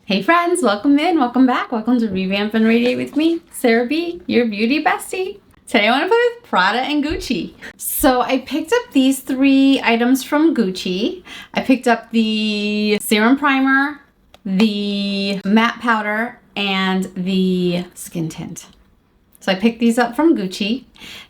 Hey friends, welcome in, welcome back, welcome to Revamp and Radiate with me, Sarah B, your beauty bestie. Today I want to play with Prada and Gucci. So I picked up these three items from Gucci. I picked up the serum primer, the matte powder, and the skin tint. So I picked these up from Gucci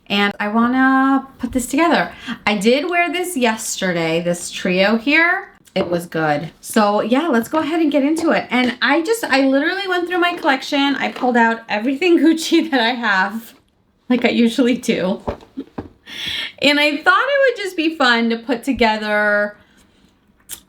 and I want to put this together. I did wear this yesterday, this trio here. It was good. So yeah, let's go ahead and get into it. And I literally went through my collection. I pulled out everything Gucci that I have, like I usually do. And I thought it would just be fun to put together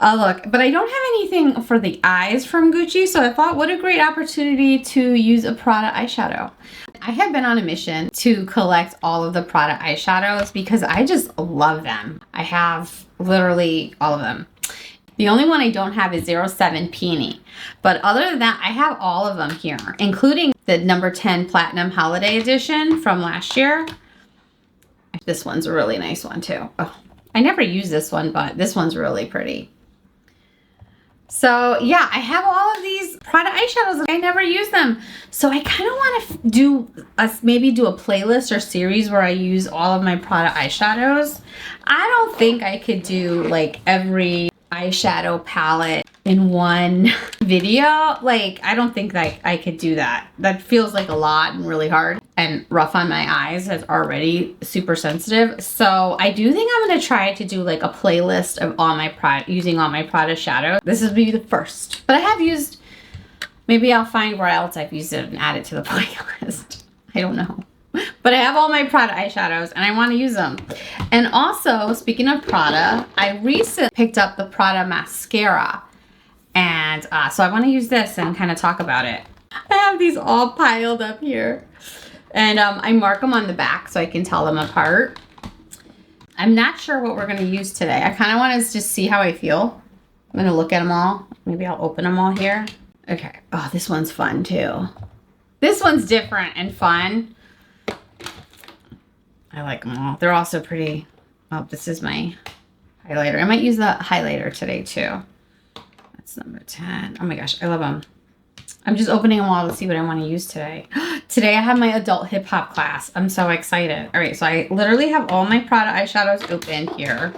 a look. But I don't have anything for the eyes from Gucci. So I thought, what a great opportunity to use a Prada eyeshadow. I have been on a mission to collect all of the Prada eyeshadows because I just love them. I have literally all of them. The only one I don't have is 07 Peony. But other than that, I have all of them here, including the number 10 Platinum Holiday Edition from last year. This one's a really nice one too. Oh, I never use this one, but this one's really pretty. So yeah, I have all of these Prada eyeshadows and I never use them. So I kind of want to maybe do a playlist or series where I use all of my Prada eyeshadows. I don't think I could do like every eyeshadow palette in one video. Like, I don't think that I could do that. That feels like a lot and really hard and rough on my eyes. That's already super sensitive. So I do think I'm going to try to do like a playlist of all my Prada, using all my Prada shadows. This is maybe the first, but I have used, maybe I'll find where else I've used it and add it to the playlist. I don't know. But I have all my Prada eyeshadows and I want to use them. And also, speaking of Prada, I recently picked up the Prada mascara. And so I want to use this and kind of talk about it. I have these all piled up here. And I mark them on the back so I can tell them apart. I'm not sure what we're going to use today. I kind of want to just see how I feel. I'm going to look at them all. Maybe I'll open them all here. Okay. Oh, this one's fun too. This one's different and fun. I like them all. They're also pretty. Oh, this is my highlighter. I might use the highlighter today too. That's number 10. Oh my gosh, I love them. I'm just opening them all to see what I want to use today. Today I have my adult hip hop class. I'm so excited. All right, so I literally have all my Prada eyeshadows open here.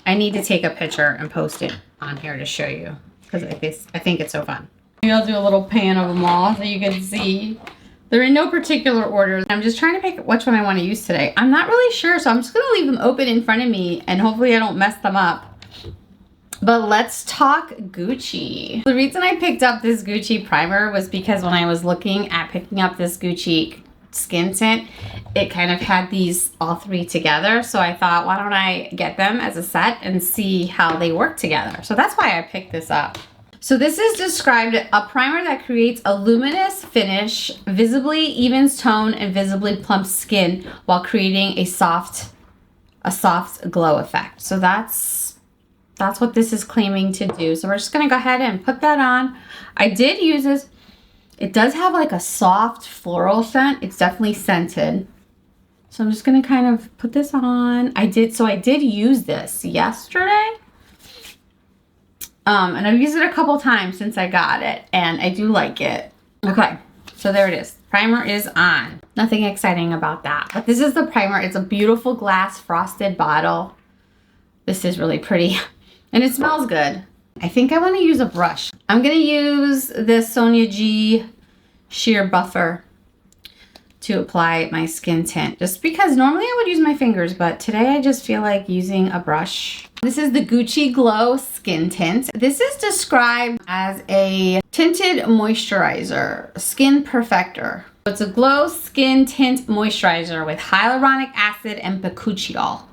I need to take a picture and post it on here to show you because I think it's so fun. Maybe I'll do a little pan of them all so you can see. They're in no particular order. I'm just trying to pick which one I want to use today. I'm not really sure, so I'm just going to leave them open in front of me and hopefully I don't mess them up. But let's talk Gucci. The reason I picked up this Gucci primer was because when I was looking at picking up this Gucci skin tint, it kind of had these all three together. So I thought, why don't I get them as a set and see how they work together? So that's why I picked this up. So this is described a primer that creates a luminous finish, visibly evens tone and visibly plumps skin while creating a soft glow effect. So that's what this is claiming to do. So we're just gonna go ahead and put that on. I did use this. It does have like a soft floral scent. It's definitely scented. So I'm just gonna kind of put this on. I did use this yesterday. And I've used it a couple times since I got it, and I do like it. Okay, so there it is. Primer is on. Nothing exciting about that, but this is the primer. It's a beautiful glass frosted bottle. This is really pretty, and it smells good. I think I want to use a brush. I'm gonna use this Sonia G Sheer Buffer to apply my skin tint, just because normally I would use my fingers, but today I just feel like using a brush. This is the Gucci Glow Skin Tint. This is described as a tinted moisturizer, skin perfector. It's a glow skin tint moisturizer with hyaluronic acid and bakuchiol.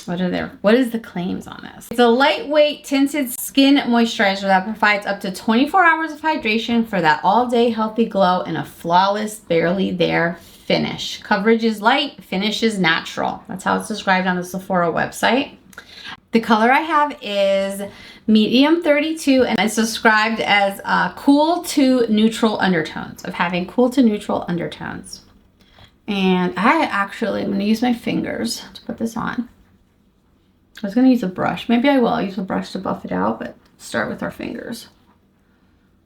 What is the claims on this? It's a lightweight tinted skin moisturizer that provides up to 24 hours of hydration for that all-day healthy glow and a flawless, barely there finish. Coverage is light, finish is natural. That's how it's described on the Sephora website. The color I have is medium 32 and it's described as cool to neutral undertones, of having cool to neutral undertones. And I'm going to use my fingers to put this on. I was going to use a brush. Maybe I will. I'll use a brush to buff it out, but start with our fingers.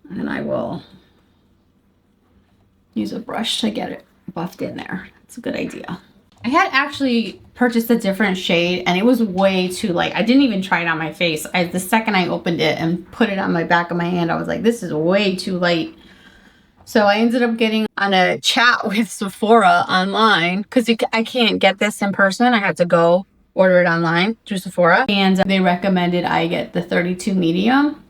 And then I will use a brush to get it buffed in there. It's a good idea. I had actually purchased a different shade and it was way too light. I didn't even try it on my face. The second I opened it and put it on my back of my hand, I was like, this is way too light. So I ended up getting on a chat with Sephora online because I can't get this in person. I had to go order it online through Sephora. And they recommended I get the 32 medium,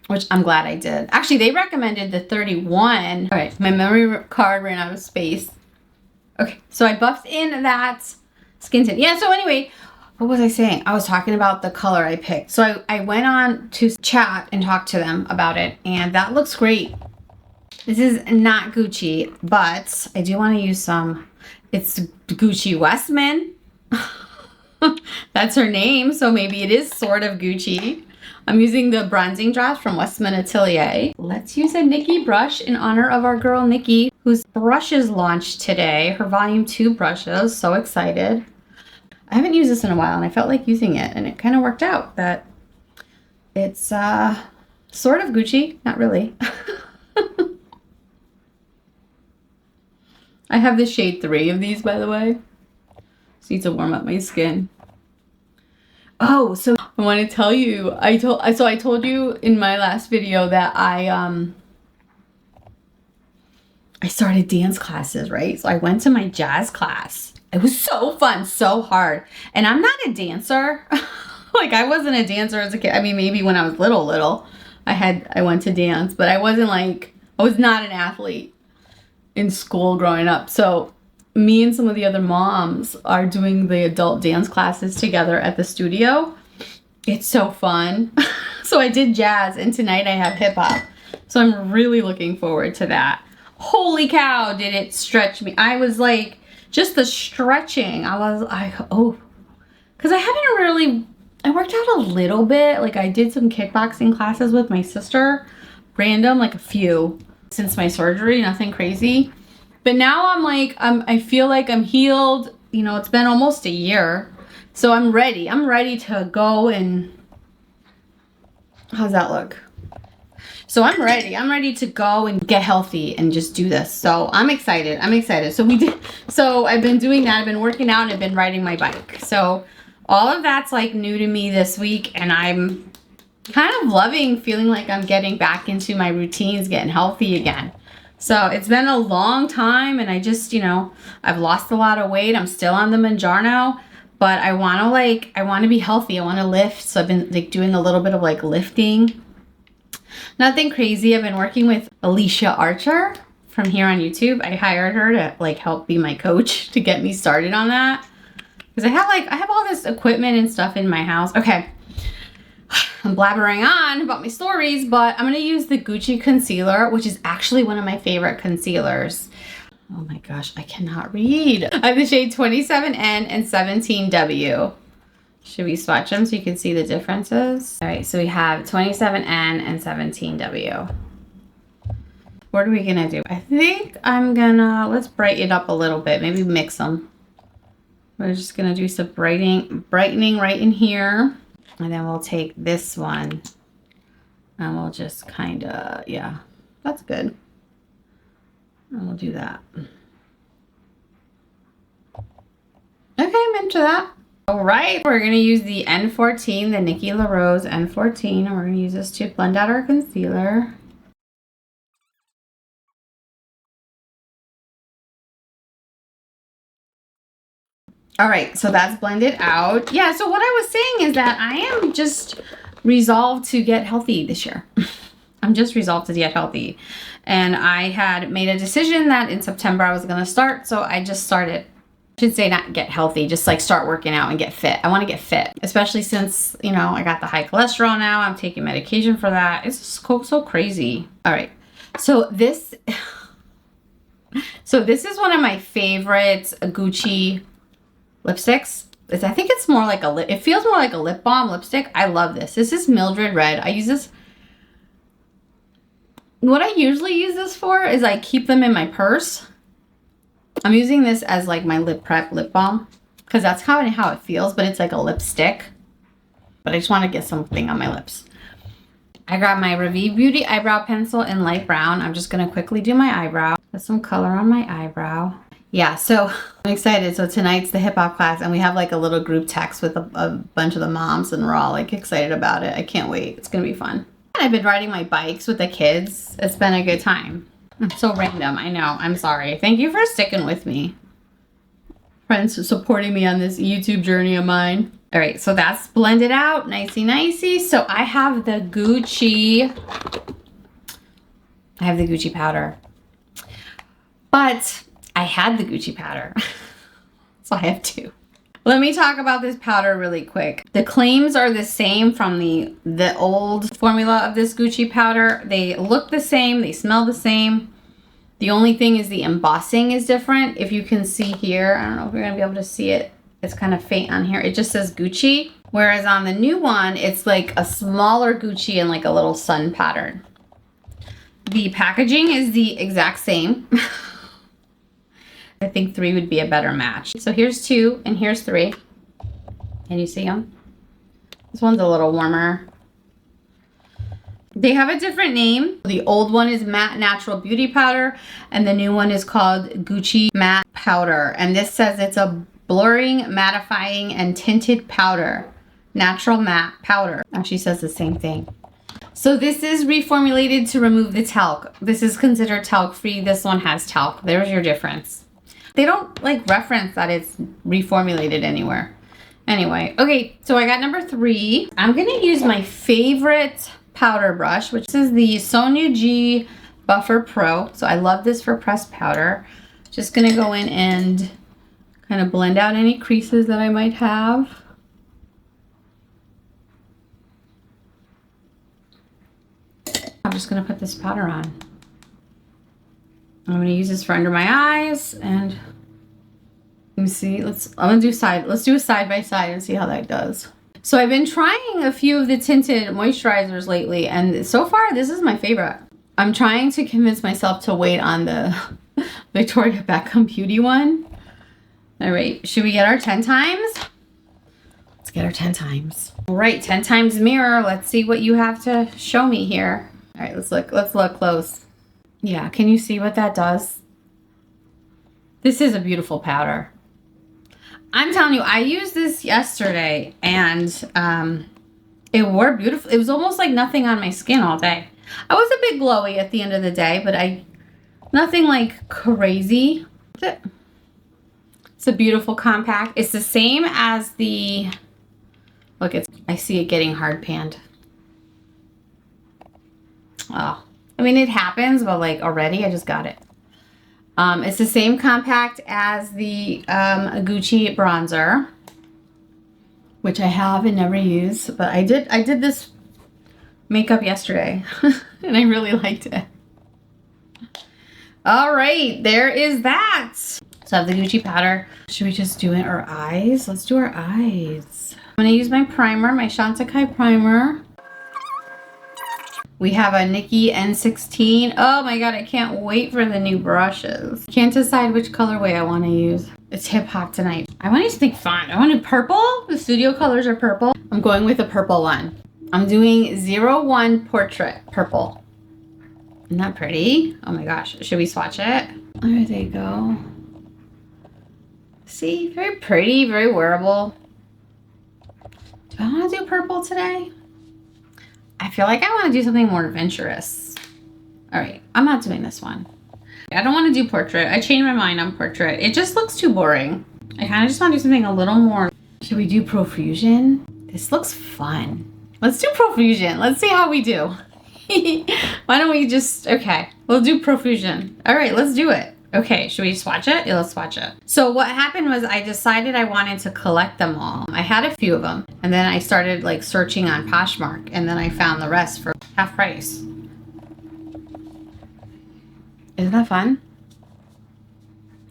which I'm glad I did. Actually, they recommended the 31. All right, my memory card ran out of space. Okay, so I buffed in that Skin Tint. Yeah, so anyway, what was I saying? I was talking about the color I picked. So I went on to chat and talk to them about it, and that looks great. This is not Gucci, but I do want to use some. It's Gucci Westman. That's her name, so maybe it is sort of Gucci. I'm using the bronzing drops from Westman Atelier. Let's use a Nikki brush in honor of our girl Nikki, whose brushes launched today. Her volume 2 brushes, so excited. I haven't used this in a while and I felt like using it and it kind of worked out that it's sort of Gucci, not really. I have the shade 3 of these, by the way. Just need to warm up my skin. Oh, so I want to tell you, I told you in my last video that I started dance classes, right? So I went to my jazz class. It was so fun, so hard. And I'm not a dancer. Like I wasn't a dancer as a kid. I mean, maybe when I was little, I went to dance, but I was not an athlete in school growing up. So me and some of the other moms are doing the adult dance classes together at the studio. It's so fun. So I did jazz and tonight I have hip hop. So I'm really looking forward to that. Holy cow, did it stretch me. I was like, just the stretching. Because I worked out a little bit. Like I did some kickboxing classes with my sister, random, like a few since my surgery, nothing crazy. But now I feel like I'm healed. You know, it's been almost a year. So I'm ready. I'm ready to go and, how's that look? So I'm ready. I'm ready to go and get healthy and just do this. So I'm excited. I'm excited. So I've been doing that. I've been working out and I've been riding my bike. So all of that's like new to me this week. And I'm kind of loving feeling like I'm getting back into my routines, getting healthy again. So it's been a long time and I just, I've lost a lot of weight. I'm still on the Mangiano, but I want to be healthy. I want to lift. So I've been like doing a little bit of like lifting. Nothing crazy. I've been working with Alicia Archer from here on YouTube. I hired her to like help be my coach to get me started on that. Because I have all this equipment and stuff in my house. Okay. I'm blabbering on about my stories, but I'm going to use the Gucci concealer, which is actually one of my favorite concealers. Oh my gosh, I cannot read. I have the shade 27N and 17W. Should we swatch them so you can see the differences? All right, so we have 27N and 17W. What are we gonna do? I think let's brighten it up a little bit, maybe mix them. We're just gonna do some brightening right in here. And then we'll take this one and we'll just yeah, that's good. And we'll do that. Okay, I'm into that. All right, we're gonna use the N14, the Nikki LaRose N14, and we're gonna use this to blend out our concealer. All right, so that's blended out. Yeah, so what I was saying is that I am just resolved to get healthy this year. I'm just resolved to get healthy. And I had made a decision that in September I was gonna start, so I just started. I should say not get healthy, just like start working out and get fit. I wanna get fit, especially since, I got the high cholesterol now. I'm taking medication for that. It's so crazy. All right, so this is one of my favorite Gucci lipsticks. I think it's more like it feels more like a lip balm lipstick. I love this. This is Mildred Red. I use this. What I usually use this for is I keep them in my purse. I'm using this as like my lip prep lip balm because that's kind of how it feels, but it's like a lipstick. But I just want to get something on my lips. I got my Revive Beauty eyebrow pencil in light brown. I'm just gonna quickly do my eyebrow. Put some color on my eyebrow. Yeah, so I'm excited. So tonight's the hip hop class and we have like a little group text with a bunch of the moms and we're all like excited about it. I can't wait. It's gonna be fun. And I've been riding my bikes with the kids. It's been a good time. It's so random, I know. I'm sorry. Thank you for sticking with me. Friends supporting me on this YouTube journey of mine. All right, so that's blended out, nicey. So I have the Gucci powder. But I had the Gucci powder, so I have two. Let me talk about this powder really quick. The claims are the same from the old formula of this Gucci powder. They look the same, they smell the same. The only thing is the embossing is different. If you can see here, I don't know if you're gonna be able to see it. It's kind of faint on here. It just says Gucci. Whereas on the new one, it's like a smaller Gucci and like a little sun pattern. The packaging is the exact same. I think 3 would be a better match. So here's 2 and here's 3. Can you see them? This one's a little warmer. They have a different name. The old one is Matte Natural Beauty Powder and the new one is called Gucci Matte Powder. And this says it's a blurring, mattifying, and tinted powder. Natural matte powder. Actually says the same thing. So this is reformulated to remove the talc. This is considered talc-free. This one has talc. There's your difference. They don't like reference that it's reformulated anywhere. Anyway, okay, so I got number 3. I'm gonna use my favorite powder brush, which is the Sonia G Buffer Pro. So I love this for pressed powder. Just gonna go in and kind of blend out any creases that I might have. I'm just gonna put this powder on. I'm gonna use this for under my eyes and let me see, let's do a side by side and see how that does. So I've been trying a few of the tinted moisturizers lately and so far this is my favorite. I'm trying to convince myself to wait on the Victoria Beckham Beauty one. All right, should we get our 10 times? Let's get our 10 times. All right, 10 times mirror. Let's see what you have to show me here. All right, let's look close. Yeah, can you see what that does? This is a beautiful powder. I'm telling you, I used this yesterday and it wore beautiful. It was almost like nothing on my skin all day. I was a bit glowy at the end of the day, but nothing like crazy. It's a beautiful compact. It's the same as the, look, I see it getting hard panned. Oh, I mean, it happens, but like already I just got it. It's the same compact as the Gucci bronzer, which I have and never use, but I did this makeup yesterday and I really liked it. All right, there is that. So I have the Gucci powder. Should we just do our eyes? Let's do our eyes. I'm gonna use my primer, my Chantecaille primer. We have a Nikki N16. Oh my God, I can't wait for the new brushes. Can't decide which colorway I want to use. It's hip hop tonight. I want to do something fun. I want to do purple. The studio colors are purple. I'm going with a purple one. I'm doing 01 Portrait purple. Isn't that pretty? Oh my gosh, should we swatch it? There they go. See, very pretty, very wearable. Do I want to do purple today? I feel like I want to do something more adventurous. All right, I'm not doing this one. I don't want to do portrait. I changed my mind on portrait. It just looks too boring. I kind of just want to do something a little more. Should we do Profusion? This looks fun. Let's do Profusion. Let's see how we do. Why don't we just, okay, we'll do Profusion. All right, let's do it. Okay, should we swatch it? Yeah, let's swatch it. So what happened was I decided I wanted to collect them all. I had a few of them and then I started like searching on Poshmark and then I found the rest for half price. Isn't that fun?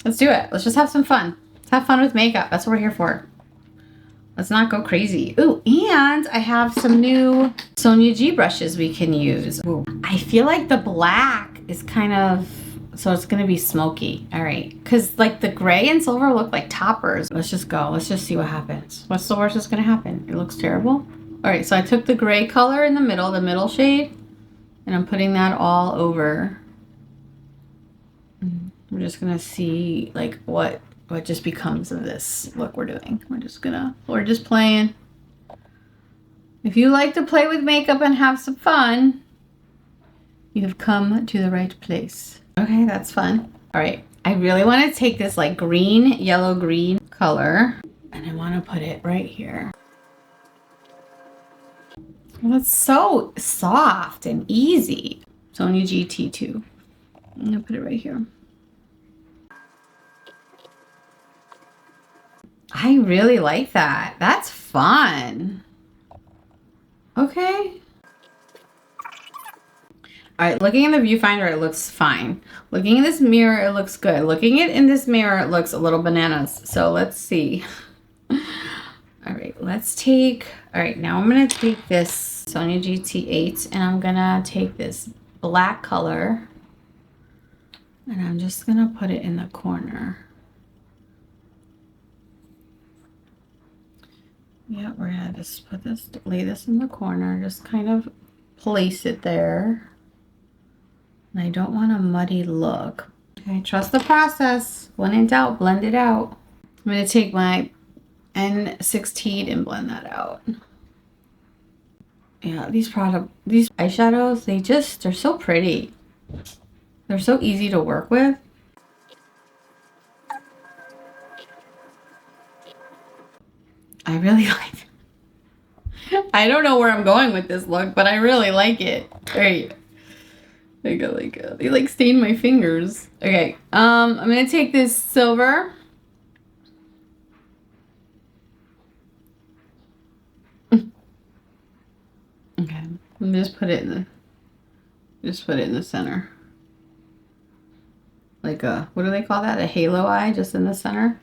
Let's do it. Let's just have some fun. Let's have fun with makeup. That's what we're here for. Let's not go crazy. Ooh, and I have some new Sonia G brushes we can use. Ooh. I feel like the black is kind of, so it's gonna be smoky. All right, because like the gray and silver look like toppers. Let's just go. Let's just see what happens. What's the worst that's gonna happen? It looks terrible. All right, so I took the gray color in the middle shade, and I'm putting that all over. We're just gonna see like what just becomes of this look we're doing. We're just playing. If you like to play with makeup and have some fun, you have come to the right place. Okay, that's fun. All right, I really want to take this like green, yellow green color, and I want to put it right here. Well, it's so soft and easy. Sonia GT2. I'm gonna put it right here. I really like that. That's fun. Okay. All right, looking in the viewfinder, it looks fine. Looking in this mirror, it looks good. Looking in this mirror, it looks a little bananas. So let's see. All right, all right, now I'm gonna take this Sonia GT8 and I'm gonna take this black color and I'm just gonna put it in the corner. Yeah, we're gonna just lay this in the corner, just kind of place it there. And I don't want a muddy look. Okay, trust the process. When in doubt, blend it out. I'm gonna take my N16 and blend that out. Yeah, these eyeshadows, they're so pretty. They're so easy to work with. I really like it. I don't know where I'm going with this look, but I really like it. Great. They like stain my fingers. Okay, I'm gonna take this silver. Okay, and just put it in the center. Like a, what do they call that? A halo eye, just in the center.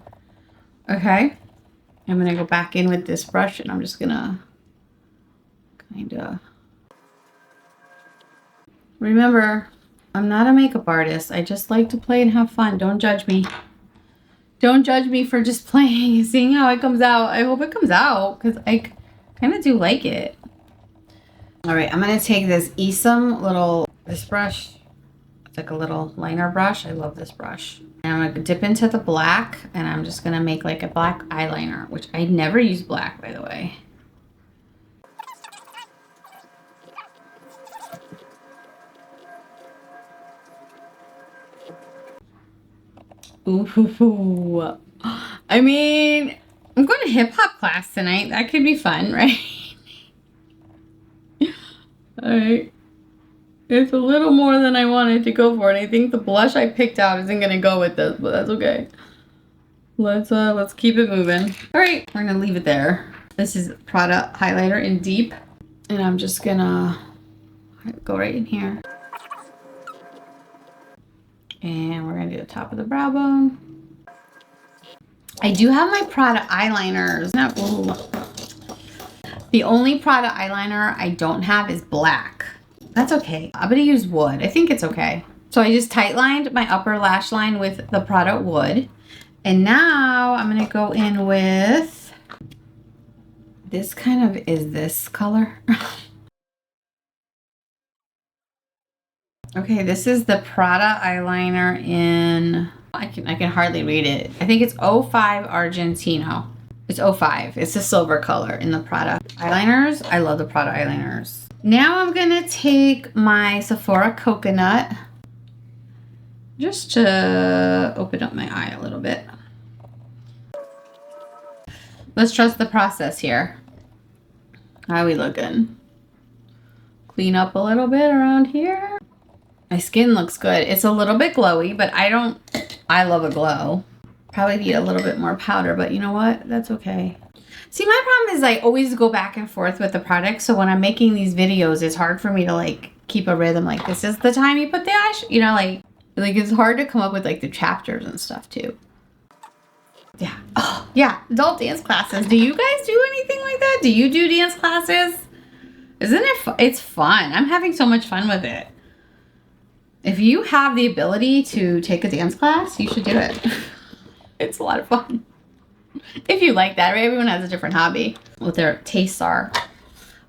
Okay. I'm gonna go back in with this brush and I'm just gonna kinda, remember, I'm not a makeup artist. I just like to play and have fun. Don't judge me. Don't judge me for just playing and seeing how it comes out. I hope it comes out because I kind of do like it. All right, I'm gonna take this this brush. It's like a little liner brush. I love this brush. And I'm gonna dip into the black and I'm just gonna make like a black eyeliner, which I never use black, by the way. Ooh. I mean, I'm going to hip hop class tonight. That could be fun, right? All right. It's a little more than I wanted to go for, and I think the blush I picked out isn't gonna go with this, but that's okay. Let's keep it moving. All right, we're gonna leave it there. This is Prada highlighter in Deep, and I'm just gonna go right in here. And we're gonna do the top of the brow bone. I do have my Prada eyeliners. The only Prada eyeliner I don't have is black. That's okay. I'm gonna use wood. I think it's okay. So I just tight lined my upper lash line with the Prada wood. And now I'm gonna go in with this this color. Okay, this is the Prada eyeliner in, I can hardly read it. I think it's 05 Argento. It's 05. It's a silver color in the Prada eyeliners. I love the Prada eyeliners. Now I'm gonna take my Sephora Coconut just to open up my eye a little bit. Let's trust the process here. How are we looking? Clean up a little bit around here. My skin looks good. It's a little bit glowy, but I love a glow. Probably need a little bit more powder, but you know what? That's okay. See, my problem is I always go back and forth with the product. So when I'm making these videos, it's hard for me to like keep a rhythm. Like, this is the time you put the eyeshadow, you know, like it's hard to come up with like the chapters and stuff too. Yeah. Oh, yeah. Adult dance classes. Do you guys do anything like that? Do you do dance classes? Isn't it it's fun. I'm having so much fun with it. If you have the ability to take a dance class, you should do it. It's a lot of fun. If you like that, right? Everyone has a different hobby, what their tastes are.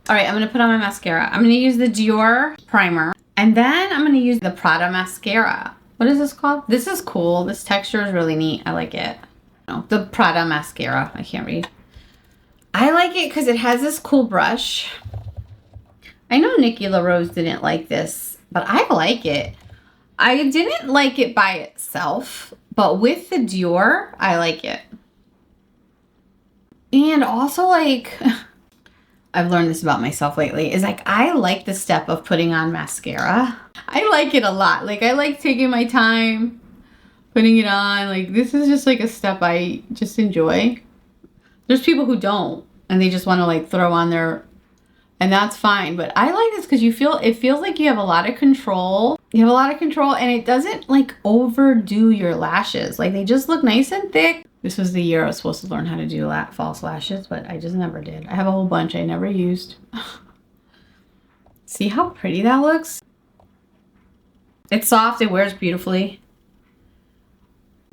All right, I'm gonna put on my mascara. I'm gonna use the Dior primer, and then I'm gonna use the Prada mascara. What is this called? This is cool. This texture is really neat. I like it. No, the Prada mascara. I can't read. I like it because it has this cool brush. I know Nikki LaRose didn't like this, but I like it. I didn't like it by itself, but with the Dior, I like it. And also, like, I've learned this about myself lately, is like, I like the step of putting on mascara. I like it a lot. Like, I like taking my time, putting it on. Like, this is just like a step I just enjoy. There's people who don't, and they just want to like throw on their, and that's fine. But I like this because it feels like you have a lot of control. You have a lot of control, and it doesn't like overdo your lashes. Like, they just look nice and thick. This was the year I was supposed to learn how to do false lashes, but I just never did. I have a whole bunch I never used. See how pretty that looks? It's soft, it wears beautifully.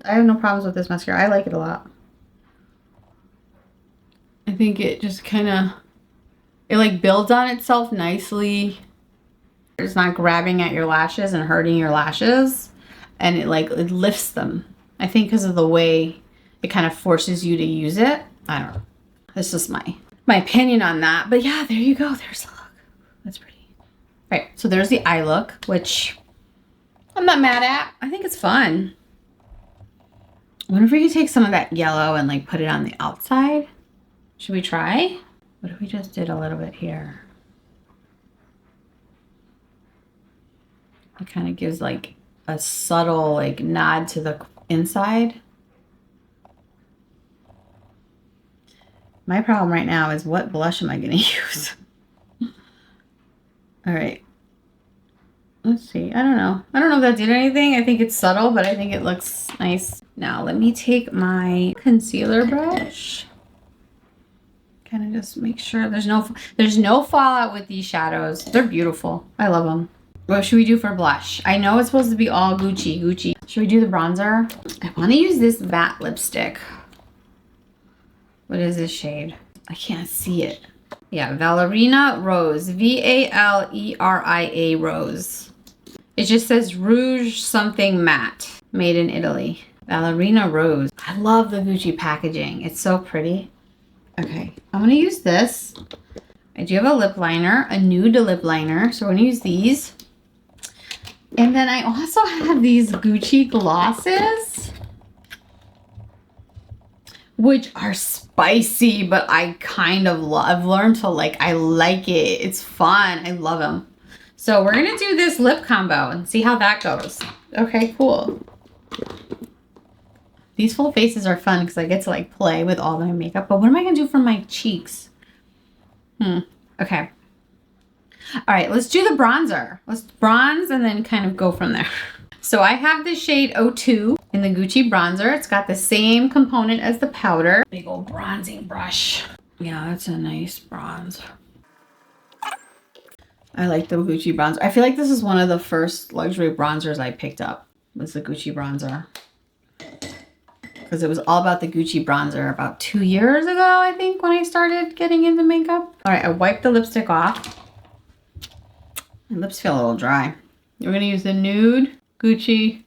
I have no problems with this mascara. I like it a lot. I think it just kind of, it like builds on itself nicely. It's not grabbing at your lashes and hurting your lashes. And it lifts them. I think because of the way it kind of forces you to use it. I don't know. This is my opinion on that. But yeah, there you go. There's the look. That's pretty. All right, so there's the eye look, which I'm not mad at. I think it's fun. I wonder if we could take some of that yellow and like put it on the outside. Should we try? What if we just did a little bit here? It kind of gives like a subtle like nod to the inside. My problem right now is what blush am I going to use? All right. Let's see. I don't know. I don't know if that did anything. I think it's subtle, but I think it looks nice. Now let me take my concealer brush. Kind of just make sure there's no fallout with these shadows. They're beautiful. I love them. What should we do for blush? I know it's supposed to be all Gucci. Should we do the bronzer? I want to use this matte lipstick. What is this shade? I can't see it. Yeah, Ballerina Rose. V-A-L-E-R-I-A Rose. It just says Rouge something matte. Made in Italy. Ballerina Rose. I love the Gucci packaging. It's so pretty. Okay, I'm gonna use this. I do have a lip liner, a nude lip liner. So we're gonna use these. And then I also have these Gucci glosses, which are spicy, but I kind of love. I've learned to like, I like it. It's fun. I love them. So we're going to do this lip combo and see how that goes. Okay, cool. These full faces are fun because I get to like play with all my makeup. But what am I going to do for my cheeks? Okay. All right, let's do the bronzer. Let's bronze and then kind of go from there. So I have the shade 02 in the Gucci bronzer. It's got the same component as the powder. Big old bronzing brush. Yeah, that's a nice bronze. I like the Gucci bronzer. I feel like this is one of the first luxury bronzers I picked up, was the Gucci bronzer. Because it was all about the Gucci bronzer about 2 years ago, I think, when I started getting into makeup. All right, I wiped the lipstick off. My lips feel a little dry. We're gonna use the nude Gucci.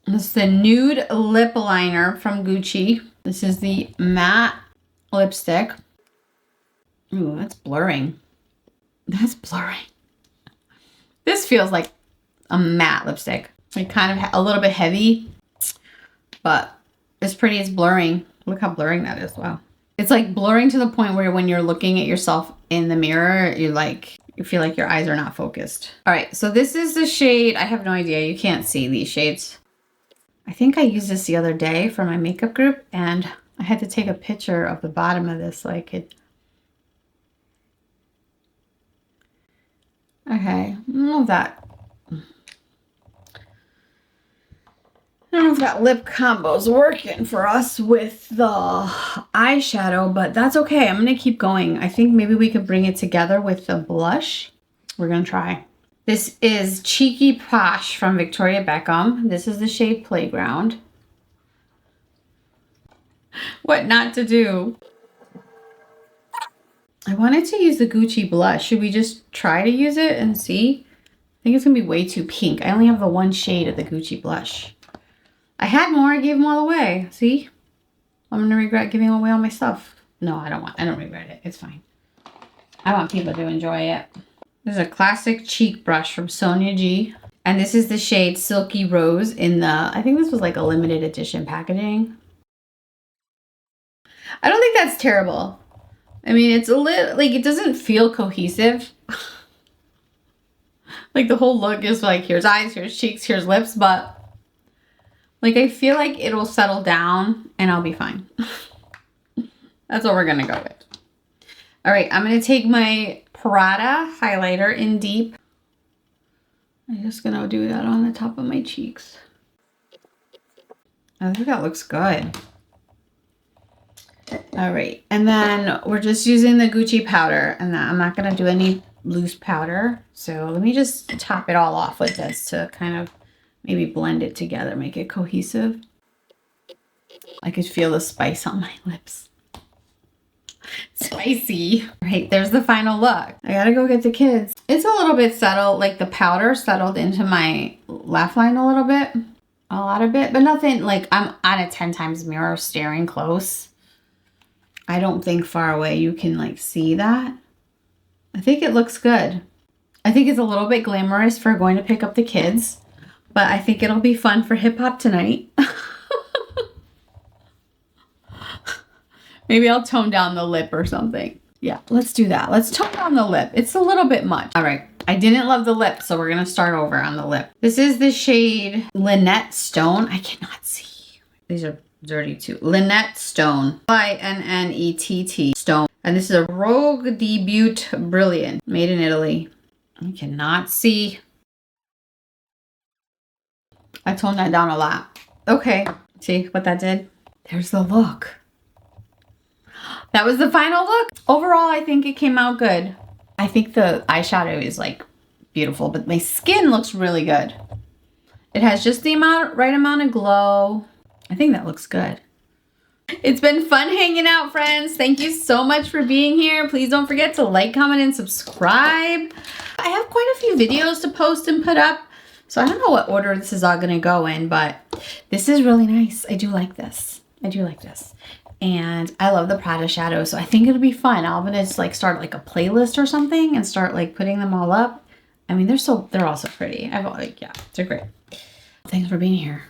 This is the nude lip liner from Gucci. This is the matte lipstick. Ooh, that's blurring. That's blurring. This feels like a matte lipstick. Like kind of a little bit heavy, but it's pretty. It's blurring. Look how blurring that is. Wow. It's like blurring to the point where when you're looking at yourself in the mirror, you feel like your eyes are not focused. All right, so this is the shade. I have no idea. You can't see these shades. I think I used this the other day for my makeup group, and I had to take a picture of the bottom of this so I could. Okay, I don't know if that lip combo's working for us with the eyeshadow, but that's okay. I'm gonna keep going. I think maybe we could bring it together with the blush. We're gonna try. This is Cheeky Posh from Victoria Beckham. This is the shade Playground. What not to do. I wanted to use the Gucci blush. Should we just try to use it and see? I think it's gonna be way too pink. I only have the one shade of the Gucci blush. I had more, I gave them all away. See? I'm gonna regret giving away all my stuff. No, I don't regret it. It's fine. I want people to enjoy it. This is a classic cheek brush from Sonia G. And this is the shade Silky Rose in the, I think this was like a limited edition packaging. I don't think that's terrible. I mean, it's a little, like, it doesn't feel cohesive. Like, the whole look is like, here's eyes, here's cheeks, here's lips, but like, I feel like it'll settle down and I'll be fine. That's what we're gonna go with. All right, I'm gonna take my Prada highlighter in Deep. I'm just gonna do that on the top of my cheeks. I think that looks good. All right, and then we're just using the Gucci powder, and I'm not gonna do any loose powder. So let me just top it all off with this to kind of maybe blend it together, make it cohesive. I could feel the spice on my lips. Spicy. All right, there's the final look. I gotta go get the kids. It's a little bit settled, like the powder settled into my laugh line a little bit, a lot of it, but nothing like I'm on a 10 times mirror staring close. I don't think far away you can like see that. I think it looks good. I think it's a little bit glamorous for going to pick up the kids, but I think it'll be fun for hip hop tonight. Maybe I'll tone down the lip or something. Yeah, let's do that. Let's tone down the lip. It's a little bit much. All right, I didn't love the lip, so we're gonna start over on the lip. This is the shade Lynette Stone. I cannot see. These are dirty too. Lynette Stone. Linnett Stone. And this is a Rogue Debut Brilliant, made in Italy. I cannot see. I toned that down a lot. Okay, see what that did? There's the look. That was the final look. Overall, I think it came out good. I think the eyeshadow is like beautiful, but my skin looks really good. It has just the right amount of glow. I think that looks good. It's been fun hanging out, friends. Thank you so much for being here. Please don't forget to like, comment, and subscribe. I have quite a few videos to post and put up, so I don't know what order this is all gonna go in, but this is really nice. I do like this. I do like this. And I love the Prada shadow, so I think it'll be fun. I'm gonna just like start like a playlist or something and start like putting them all up. I mean, they're all so pretty. Yeah, they're great. Thanks for being here.